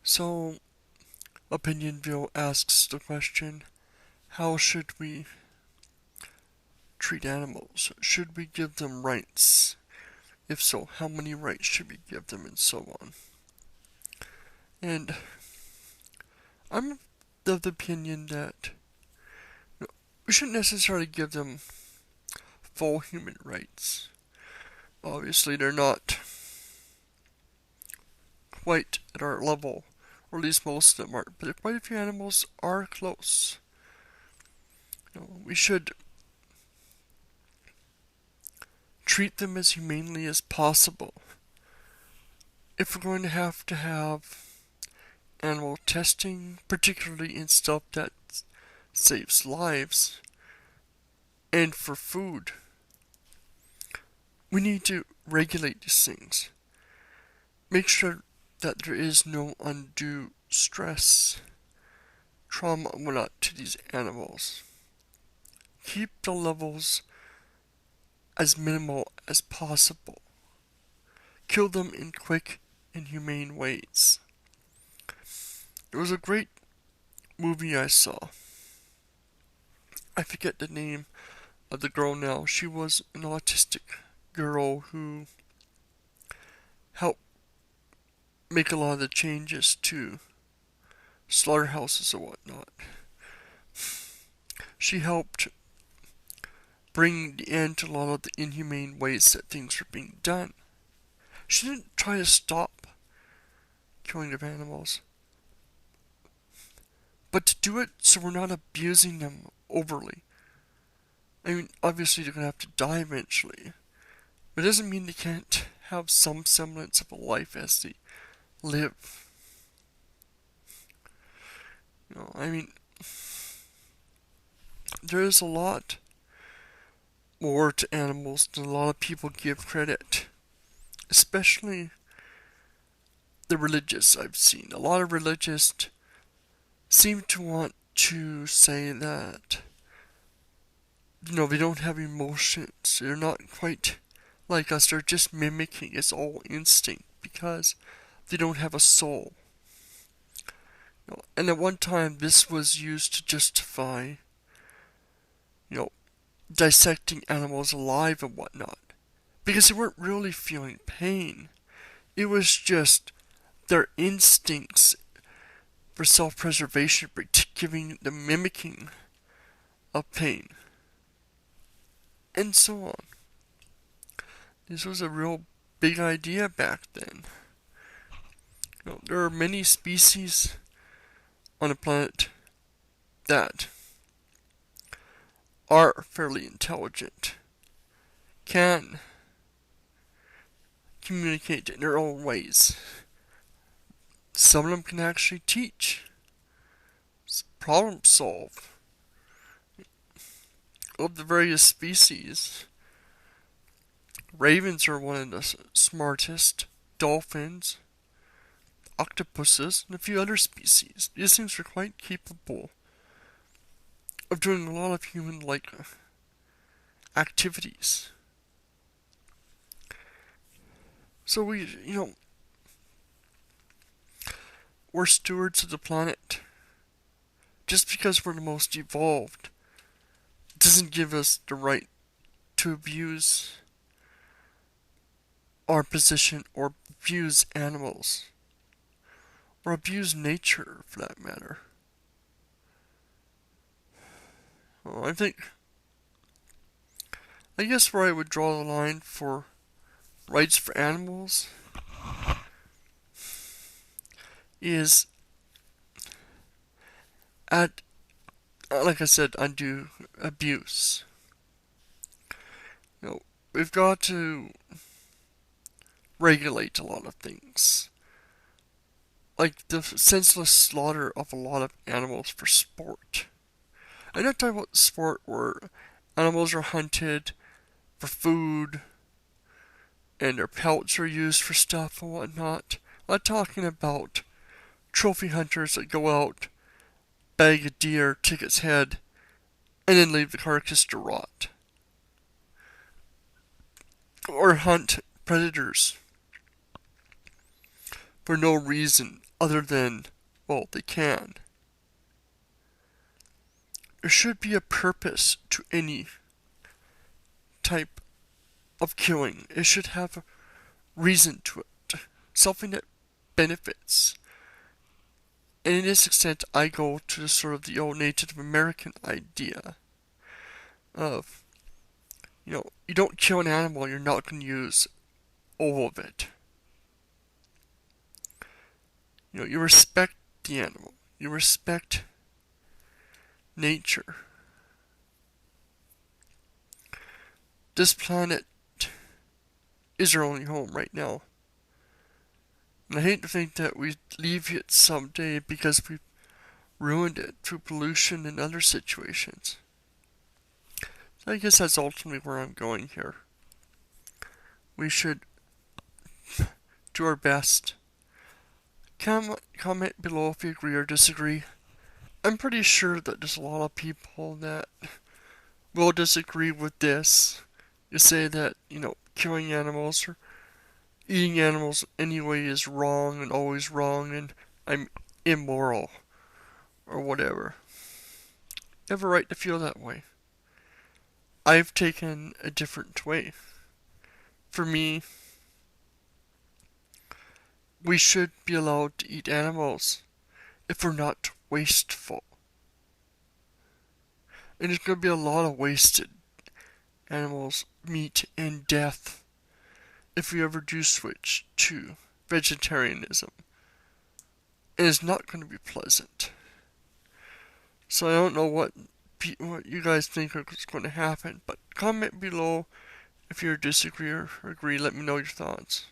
So, Opinionville asks the question, how should we treat animals? Should we give them rights? If so, how many rights should we give them, and so on? And I'm of the opinion that we shouldn't necessarily give them full human rights. Obviously, they're not quite at our level, or at least most of them aren't, but quite a few animals are close. We should treat them as humanely as possible. If we're going to have animal testing, particularly in stuff that saves lives, and for food, we need to regulate these things. Make sure that there is no undue stress, trauma, and whatnot to these animals. Keep the levels as minimal as possible. Kill them in quick and humane ways. There was a great movie I saw. I forget the name of the girl now. She was an autistic girl who helped make a lot of the changes to slaughterhouses and whatnot. She helped bring the end to a lot of the inhumane ways that things were being done. She didn't try to stop killing of animals, but to do it so we're not abusing them overly. I mean, obviously they're gonna have to die eventually, but it doesn't mean they can't have some semblance of a life as they live. I mean, there is a lot more to animals than a lot of people give credit, especially the religious I've seen. A lot of religious seem to want to say that, they don't have emotions. They're not quite like us. They're just mimicking. It's all instinct because they don't have a soul. And at one time, this was used to justify, dissecting animals alive and whatnot, because they weren't really feeling pain. It was just their instincts for self-preservation, giving the mimicking of pain, and so on. This was a real big idea back then. There are many species on the planet that are fairly intelligent, can communicate in their own ways. Some of them can actually teach, problem solve. Of the various species, ravens are one of the smartest, dolphins, octopuses, and a few other species. These things are quite capable of doing a lot of human-like activities. So we're stewards of the planet. Just because we're the most evolved doesn't give us the right to abuse our position or abuse animals or abuse nature for that matter. Well, I guess where I would draw the line for rights for animals is at, like I said, undue abuse. We've got to regulate a lot of things, like the senseless slaughter of a lot of animals for sport. I'm not talking about sport where animals are hunted for food and their pelts are used for stuff and whatnot. I'm not talking about trophy hunters that go out, bag a deer, take its head, and then leave the carcass to rot. Or hunt predators for no reason other than, well, they can. There should be a purpose to any type of killing. It should have a reason to it, something that benefits. And in this extent, I go to the sort of the old Native American idea of, you don't kill an animal you're not going to use all of it. You respect the animal. You respect nature. This planet is our only home right now. And I hate to think that we leave it someday because we've ruined it through pollution and other situations. So I guess that's ultimately where I'm going here. We should do our best. Comment below if you agree or disagree. I'm pretty sure that there's a lot of people that will disagree with this. You say that, killing animals or eating animals anyway is wrong and always wrong and I'm immoral or whatever. You have a right to feel that way. I've taken a different way. For me, we should be allowed to eat animals if we're not wasteful. And there's going to be a lot of wasted animals, meat, and death if we ever do switch to vegetarianism. And it's not going to be pleasant. So I don't know what you guys think is going to happen, but comment below if you disagree or agree. Let me know your thoughts.